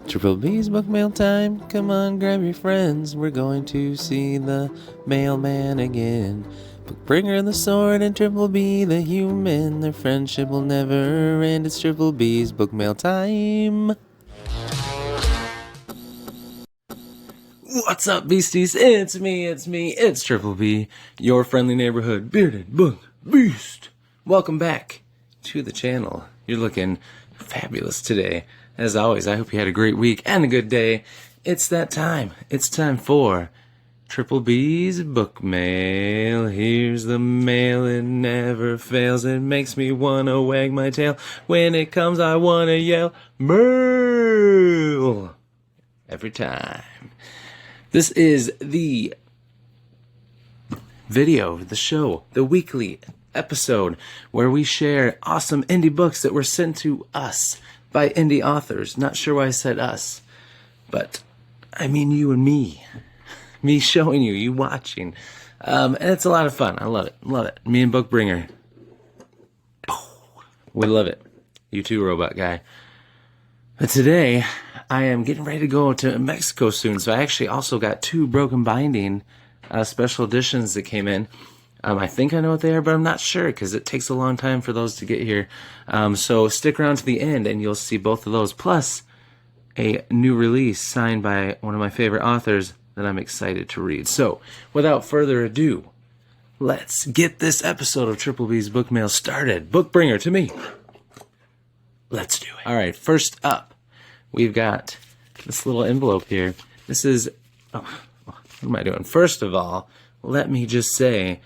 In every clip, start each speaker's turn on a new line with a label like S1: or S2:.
S1: Triple B's Bookmail time. Come on, grab your friends. We're going to see the mailman again. Bookbringer the sword and Triple B the human. Their friendship will never end. It's Triple B's Bookmail time. What's up, beasties? It's me, it's Triple B, your friendly neighborhood bearded book beast. Welcome back to the channel. You're looking fabulous today. As always, I hope you had a great week and a good day. It's that time. It's time for Triple B's Bookmail. Here's the mail, it never fails. It makes me wanna wag my tail. When it comes, I wanna yell, mail! Every time. This is the video, the show, the weekly episode where we share awesome indie books that were sent to us by indie authors. Not sure why I said us, but I mean you and me. Me showing you, you watching. And it's a lot of fun. I love it. Love it. Me and Bookbringer. We love it. You too, robot guy. But today, I am getting ready to go to Mexico soon, so I actually also got 2 Broken Binding special editions that came in. I think I know what they are, but I'm not sure because it takes a long time for those to get here. So stick around to the end and you'll see both of those, plus a new release signed by one of my favorite authors that I'm excited to read. So without further ado, let's get this episode of Triple B's Bookmail started. Bookbringer to me. Let's do it. All right, first up, we've got this little envelope here. This is, what am I doing? First of all, let me just say,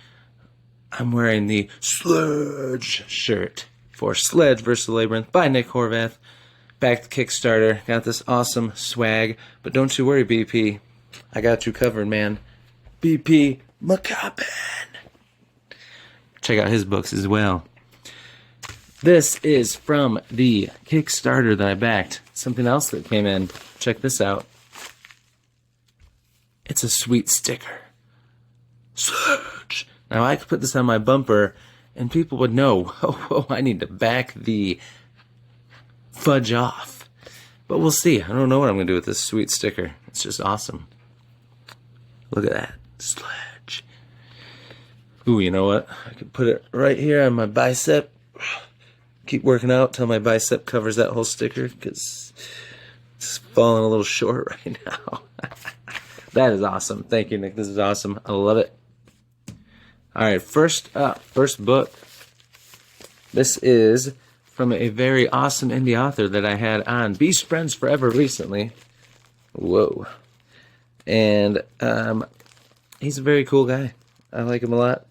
S1: I'm wearing the Sledge shirt for Sledge vs. Labyrinth by Nick Horvath. Back to Kickstarter. Got this awesome swag. But don't you worry, BP. I got you covered, man. BP McCoppin. Check out his books as well. This is from the Kickstarter that I backed. Something else that came in. Check this out. It's a sweet sticker. Surge! Now I could put this on my bumper and people would know, oh, I need to back the fudge off. But we'll see. I don't know what I'm going to do with this sweet sticker. It's just awesome. Look at that. Sledge. Ooh, you know what? I could put it right here on my bicep. Keep working out till my bicep covers that whole sticker because it's falling a little short right now. That is awesome. Thank you, Nick. This is awesome. I love it. All right, first up, first book. This is from a very awesome indie author that I had on Beast Friends Forever recently. Whoa. And he's a very cool guy. I like him a lot.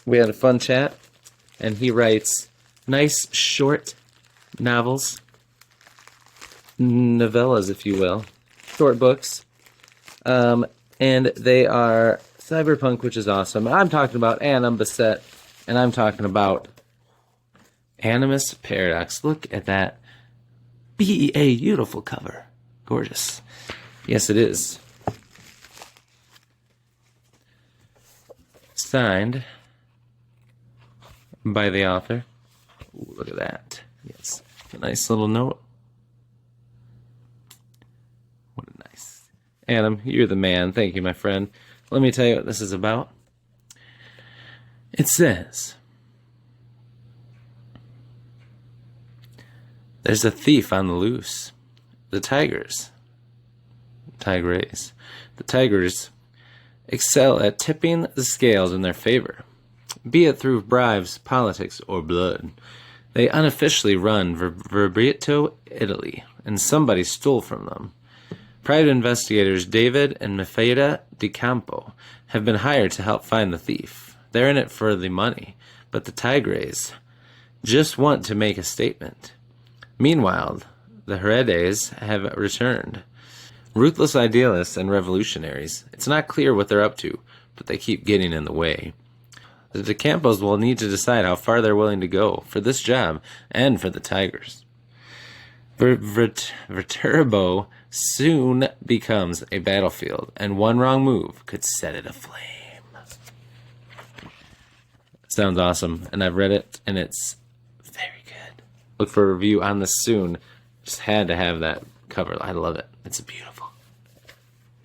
S1: We had a fun chat, and he writes nice short novels, novellas, if you will, short books, and they are cyberpunk, which is awesome. I'm talking about Annam Beset, and I'm talking about Animus Paradox. Look at that beautiful cover. Gorgeous. Yes, it is. Signed by the author. Ooh, look at that. Yes. A nice little note. What a nice. Adam, you're the man. Thank you, my friend. Let me tell you what this is about. It says, there's a thief on the loose. The tigers excel at tipping the scales in their favor, be it through bribes, politics, or blood. They unofficially run Verbrito, Italy, and somebody stole from them. Private investigators David and Mefeda Di Campo have been hired to help find the thief. They're in it for the money, but the Tigres just want to make a statement. Meanwhile, the Heredes have returned. Ruthless idealists and revolutionaries. It's not clear what they're up to, but they keep getting in the way. The Di Campos will need to decide how far they're willing to go for this job and for the Tigers. Viterbo soon becomes a battlefield, and one wrong move could set it aflame. Sounds awesome, and I've read it, and it's very good. Look for a review on this soon. Just had to have that cover. I love it. It's beautiful.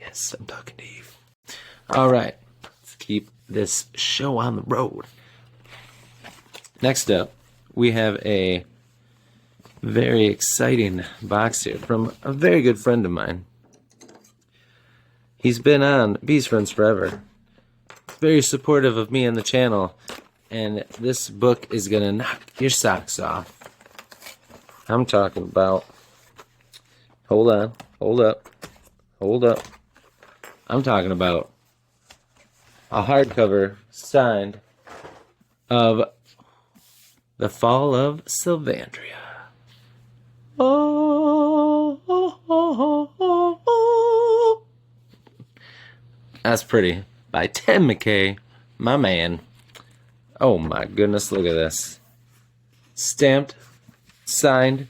S1: Yes, I'm talking to you. All right, let's keep this show on the road. Next up, we have a very exciting box here from a very good friend of mine. He's been on Bees Friends forever. Very supportive of me and the channel. And this book is going to knock your socks off. I'm talking about... Hold on. Hold up. Hold up. I'm talking about a hardcover signed of The Fall of Sylvandria. Oh, oh, oh, oh, oh. That's pretty. By Tim McKay, my man. Oh my goodness, look at this. Stamped, signed,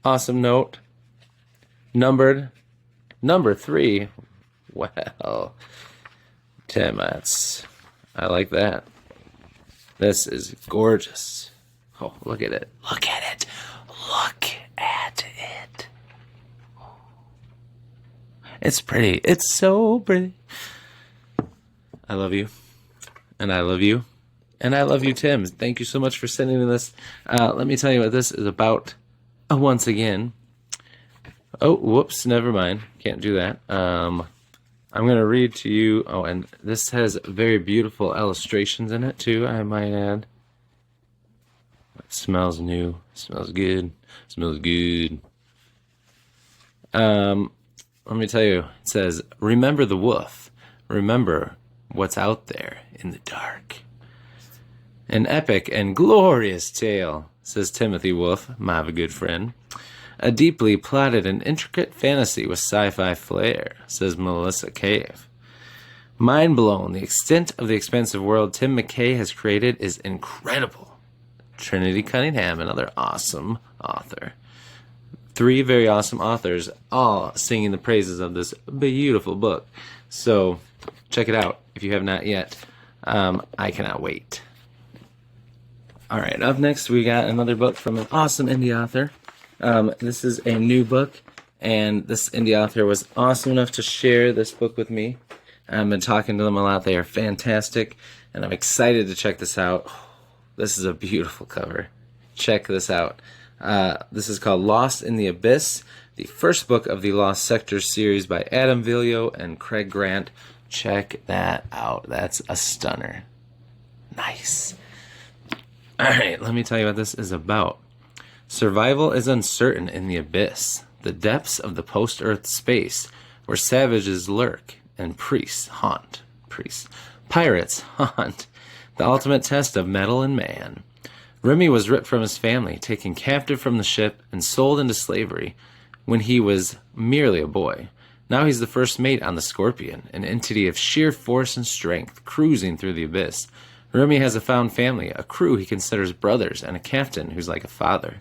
S1: awesome note, numbered, number 3. Wow. Tim, I like that. This is gorgeous. Oh, look at it. Look at it. Look at it. It's pretty. It's so pretty. I love you. And I love you. And I love you, Tim. Thank you so much for sending me this. Let me tell you what this is about once again. Oh, whoops. Never mind. Can't do that. I'm going to read to you. Oh, and this has very beautiful illustrations in it, too, I might add. It smells new. Smells good. Smells good. Let me tell you. It says, remember the wolf. Remember what's out there in the dark. An epic and glorious tale, says Timothy Wolf, my good friend. A deeply plotted and intricate fantasy with sci-fi flair, says Melissa Cave. Mind blown, the extent of the expansive world Tim McKay has created is incredible. Trinity Cunningham, another awesome author. 3 very awesome authors, all singing the praises of this beautiful book. So, check it out if you have not yet. I cannot wait. All right, up next we got another book from an awesome indie author. This is a new book, and this indie author was awesome enough to share this book with me. I've been talking to them a lot. They are fantastic, and I'm excited to check this out. This is a beautiful cover. Check this out. This is called Lost in the Abyss, the first book of the Lost Sectors series by Adam Villio and Craig Grant. Check that out. That's a stunner. Nice. All right, let me tell you what this is about. Survival is uncertain in the abyss, the depths of the post-Earth space, where savages lurk and pirates haunt, the ultimate test of metal and man. Remy was ripped from his family, taken captive from the ship, and sold into slavery when he was merely a boy. Now he's the first mate on the Scorpion, an entity of sheer force and strength, cruising through the abyss. Remy has a found family, a crew he considers brothers, and a captain who's like a father.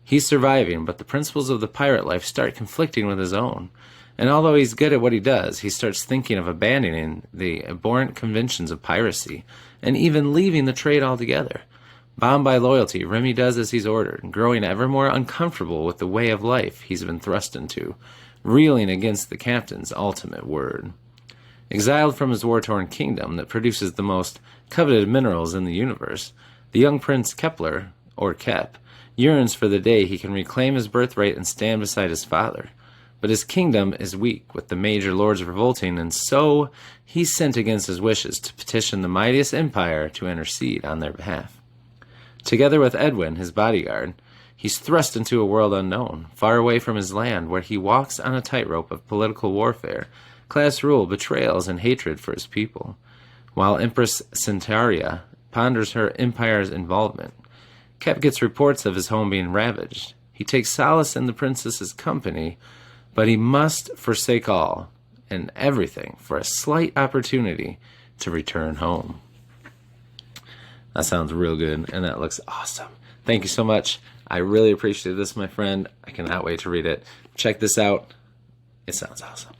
S1: He's surviving, but the principles of the pirate life start conflicting with his own. And although he's good at what he does, he starts thinking of abandoning the abhorrent conventions of piracy, and even leaving the trade altogether. Bound by loyalty, Remy does as he's ordered, growing ever more uncomfortable with the way of life he's been thrust into, reeling against the captain's ultimate word. Exiled from his war-torn kingdom that produces the most coveted minerals in the universe, the young Prince Kepler, or Kep, yearns for the day he can reclaim his birthright and stand beside his father. But his kingdom is weak, with the major lords revolting, and so he's sent against his wishes to petition the mightiest empire to intercede on their behalf. Together with Edwin, his bodyguard, he's thrust into a world unknown, far away from his land, where he walks on a tightrope of political warfare, class rule, betrayals, and hatred for his people, while Empress Centaria ponders her empire's involvement. Kep gets reports of his home being ravaged. He takes solace in the princess's company, but he must forsake all and everything for a slight opportunity to return home. That sounds real good, and that looks awesome. Thank you so much. I really appreciate this, my friend. I cannot wait to read it. Check this out. It sounds awesome.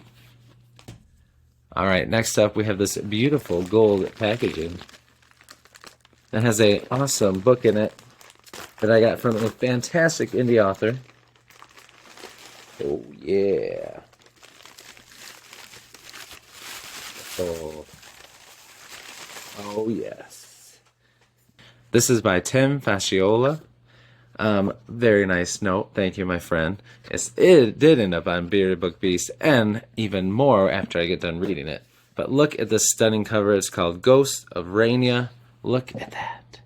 S1: All right, next up we have this beautiful gold packaging that has an awesome book in it that I got from a fantastic indie author. Oh, yeah. Oh, oh yes. This is by Tim Fasciola. Very nice note. Thank you, my friend. It did end up on Bearded Book Beast, and even more after I get done reading it. But look at this stunning cover. It's called Ghost of Rainia. Look at that.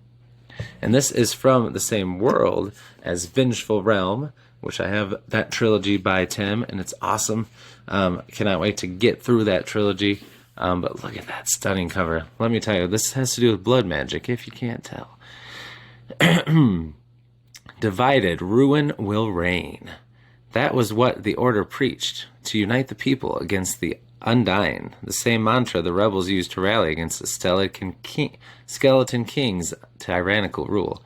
S1: And this is from the same world as Vengeful Realm, which I have that trilogy by Tim, and it's awesome. Cannot wait to get through that trilogy. But look at that stunning cover. Let me tell you, this has to do with blood magic, if you can't tell. Divided, ruin will reign. That was what the Order preached, to unite the people against the Undying, the same mantra the rebels used to rally against the Skeleton King's tyrannical rule.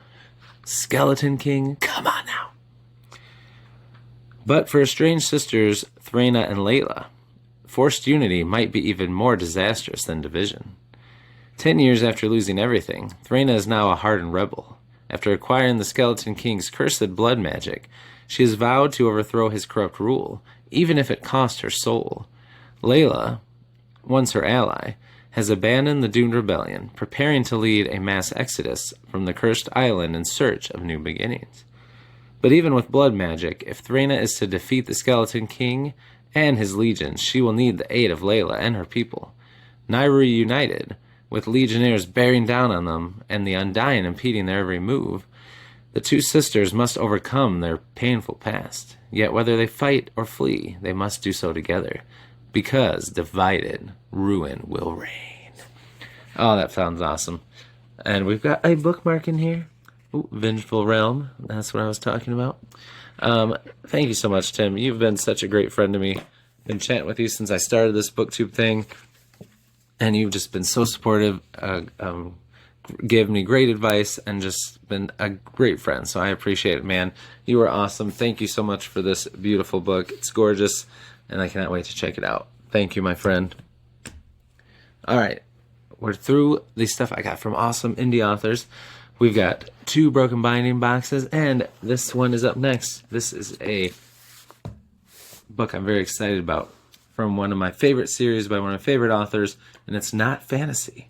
S1: Skeleton King? Come on now! But for estranged sisters Thraina and Layla, forced unity might be even more disastrous than division. 10 years after losing everything, Thraina is now a hardened rebel. After acquiring the Skeleton King's cursed blood magic, she has vowed to overthrow his corrupt rule, even if it cost her soul. Layla, once her ally, has abandoned the doomed rebellion, preparing to lead a mass exodus from the cursed island in search of new beginnings. But even with blood magic, if Thraina is to defeat the Skeleton King and his legions, she will need the aid of Layla and her people. Nauru united, with legionnaires bearing down on them and the Undying impeding their every move, the two sisters must overcome their painful past. Yet whether they fight or flee, they must do so together, because divided, ruin will reign. Oh, that sounds awesome. And we've got a bookmark in here. Ooh, Vengeful Realm. That's what I was talking about. Thank you so much, Tim. You've been such a great friend to me. Been chatting with you since I started this booktube thing. And you've just been so supportive, given me great advice, and just been a great friend. So I appreciate it, man. You are awesome. Thank you so much for this beautiful book. It's gorgeous, and I cannot wait to check it out. Thank you, my friend. All right. We're through the stuff I got from awesome indie authors. We've got 2 broken binding boxes, and this one is up next. This is a book I'm very excited about from one of my favorite series by one of my favorite authors, and it's not fantasy.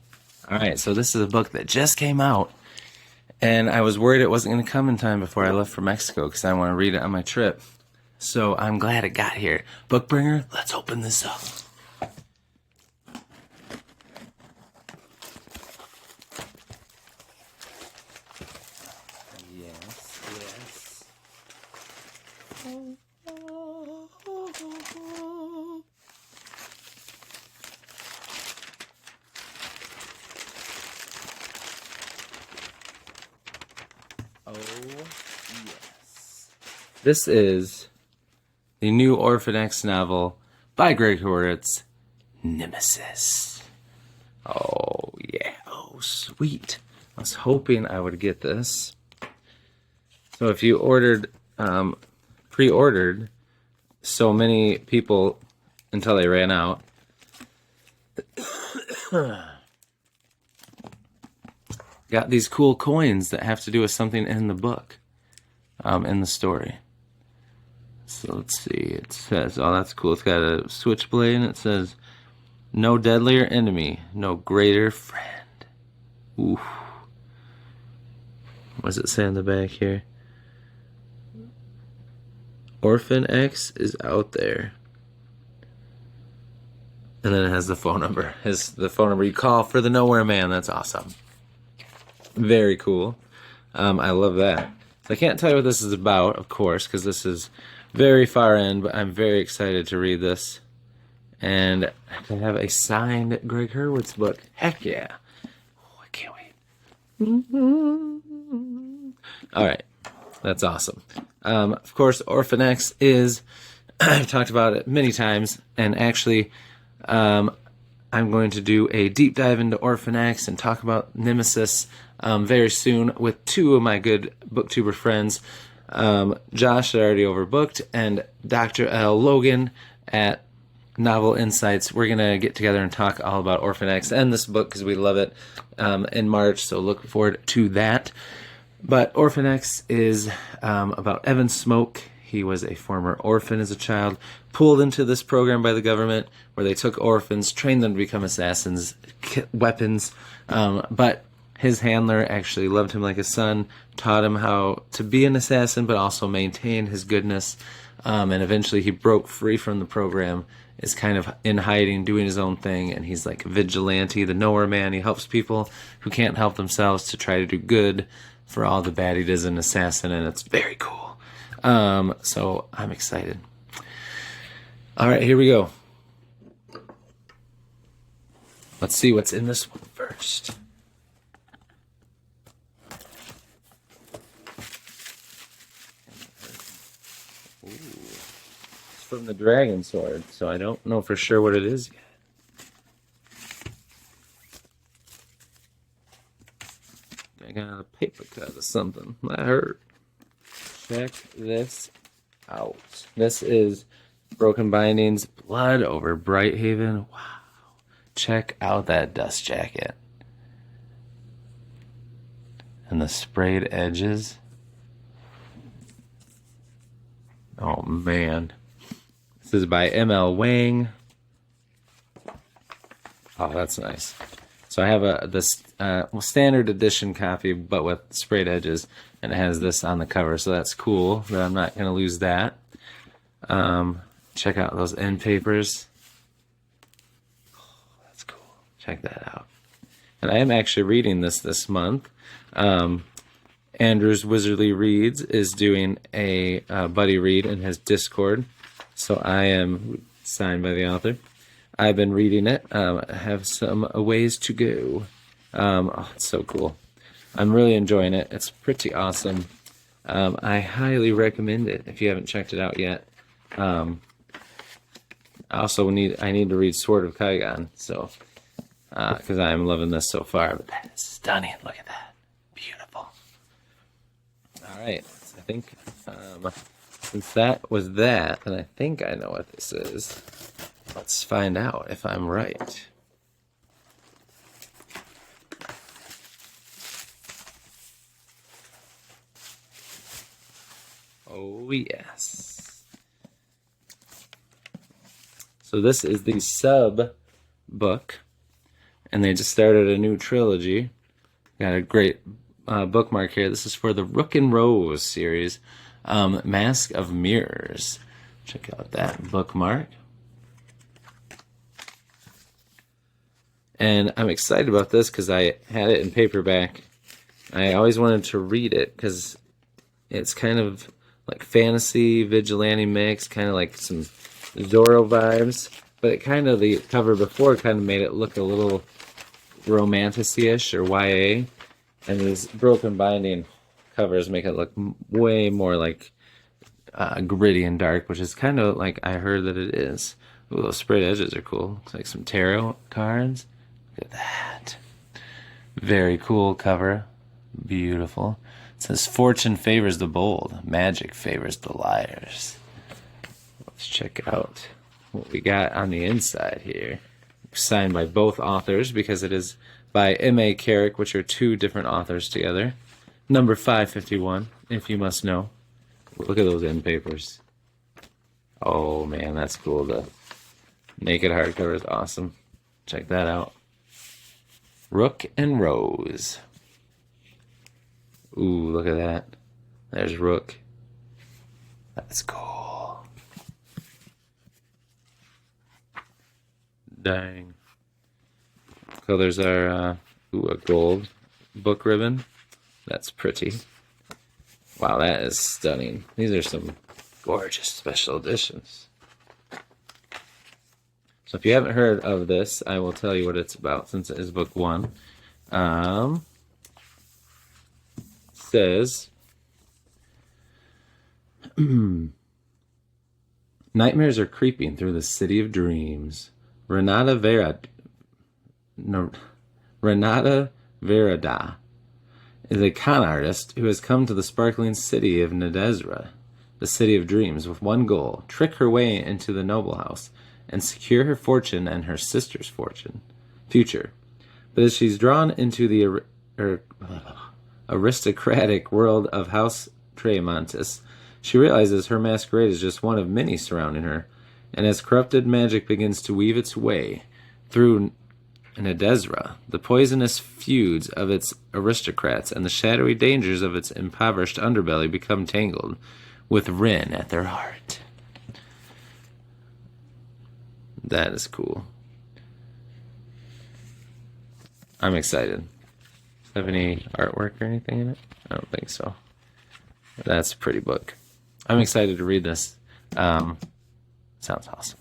S1: All right, so this is a book that just came out, and I was worried it wasn't going to come in time before I left for Mexico because I want to read it on my trip. So I'm glad it got here. Bookbringer, let's open this up. Yes. Oh, yes. This is the new Orphan X novel by Greg Horwitz, Nemesis. Oh, yeah. Oh, sweet. I was hoping I would get this. So if you pre-ordered, so many people until they ran out. Got these cool coins that have to do with something in the book, in the story. So let's see. It says, oh, that's cool. It's got a switchblade, and it says, no deadlier enemy, no greater friend. Ooh. What does it say on the back here? Orphan X is out there. And then it has the phone number. It's the phone number you call for the Nowhere Man. That's awesome. Very cool. I love that. So I can't tell you what this is about, of course, because this is very far in, but I'm very excited to read this. And I have a signed Greg Horwitz book. Heck yeah. Oh, I can't wait. All right. That's awesome. Of course, Orphan X is, I've talked about it many times, and actually, I'm going to do a deep dive into Orphan X and talk about Nemesis very soon with 2 of my good booktuber friends, Josh at Already Overbooked and Dr. L. Logan at Novel Insights. We're going to get together and talk all about Orphan X and this book because we love it in March, so look forward to that. But Orphan X is about Evan Smoke. He was a former orphan as a child, pulled into this program by the government where they took orphans, trained them to become assassins, weapons, but his handler actually loved him like a son, taught him how to be an assassin, but also maintain his goodness, and eventually he broke free from the program, is kind of in hiding, doing his own thing, and he's like a vigilante, the knower man. He helps people who can't help themselves to try to do good for all the bad he does, an assassin, and it's very cool. So I'm excited. All right, here we go. Let's see what's in this one first. Ooh. It's from the Dragon Sword, so I don't know for sure what it is yet. I got a paper cut or something. That hurt. Check this out. This is Broken Bindings, Blood over Brighthaven. Wow. Check out that dust jacket. And the sprayed edges. Oh, man. This is by M.L. Wang. Oh, that's nice. So I have this standard edition copy, but with sprayed edges, and it has this on the cover, so that's cool, but I'm not going to lose that. Check out those end papers. Oh, that's cool. Check that out. And I am actually reading this month. Andrew's Wizardly Reads is doing a buddy read in his Discord, so I am signed by the author. I've been reading it. I have some ways to go. Oh, it's so cool. I'm really enjoying it. It's pretty awesome. I highly recommend it if you haven't checked it out yet. I need to read Sword of Kaigon, so because I'm loving this so far. But that is stunning. Look at that. Beautiful. All right. I think since that was that, and I think I know what this is. Let's find out if I'm right. Oh, yes. So this is the sub book, and they just started a new trilogy. Got a great bookmark here. This is for the Rook and Rose series, Mask of Mirrors. Check out that bookmark. And I'm excited about this because I had it in paperback. I always wanted to read it because it's kind of like fantasy, vigilante mix, kind of like some Zorro vibes. But it kind of, the cover before kind of made it look a little romantic-ish or YA. And these Broken Binding covers make it look way more like gritty and dark, which is kind of like I heard that it is. Ooh, those sprayed edges are cool. Looks like some tarot cards. Look at that. Very cool cover. Beautiful. It says, fortune favors the bold. Magic favors the liars. Let's check out what we got on the inside here. Signed by both authors because it is by M.A. Carrick, which are two different authors together. Number 551, if you must know. Look at those end papers. Oh, man, that's cool. The naked hardcover is awesome. Check that out. Rook and Rose. Ooh, look at that. There's Rook. That's cool. Dang. Colors are, a gold book ribbon. That's pretty. Wow, that is stunning. These are some gorgeous special editions. So if you haven't heard of this, I will tell you what it's about since it is book one. Says, nightmares are creeping through the city of dreams. Renata Verada is a con artist who has come to the sparkling city of Nadezra, the city of dreams, with one goal: trick her way into the noble house and secure her fortune and her sister's future. But as she's drawn into the aristocratic world of House Tremontis, She realizes her masquerade is just one of many surrounding her, and as corrupted magic begins to weave its way through Nadezra, the poisonous feuds of its aristocrats and the shadowy dangers of its impoverished underbelly become tangled, with Rin at their heart. That is cool. I'm excited. Does it have any artwork or anything in it? I don't think so. That's a pretty book. I'm excited to read this. Sounds awesome.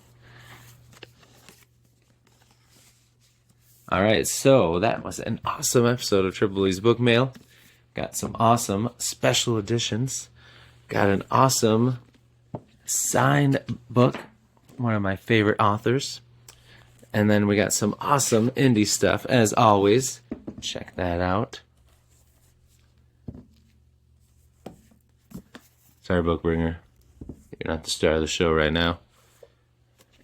S1: Alright, so that was an awesome episode of Triple E's Bookmail. Got some awesome special editions. Got an awesome signed book, one of my favorite authors. And then we got some awesome indie stuff, as always. Check that out. Sorry, Bookbringer. You're not the star of the show right now.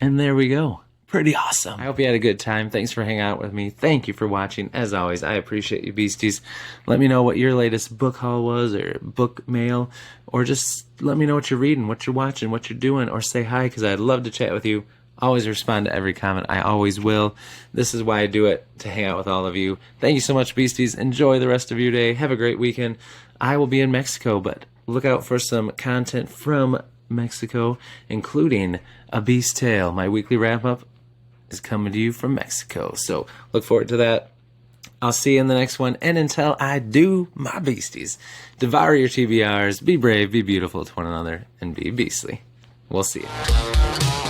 S1: And there we go. Pretty awesome. I hope you had a good time. Thanks for hanging out with me. Thank you for watching. As always, I appreciate you, beasties. Let me know what your latest book haul was, or book mail, or just let me know what you're reading, what you're watching, what you're doing, or say hi, because I'd love to chat with you. Always respond to every comment. I always will. This is why I do it, to hang out with all of you. Thank you so much, beasties. Enjoy the rest of your day. Have a great weekend. I will be in Mexico, but look out for some content from Mexico, including A Beast Tale, my weekly wrap-up is coming to you from Mexico. So look forward to that. I'll see you in the next one. And until I do, my beasties, devour your TBRs, be brave, be beautiful to one another, and be beastly. We'll see you.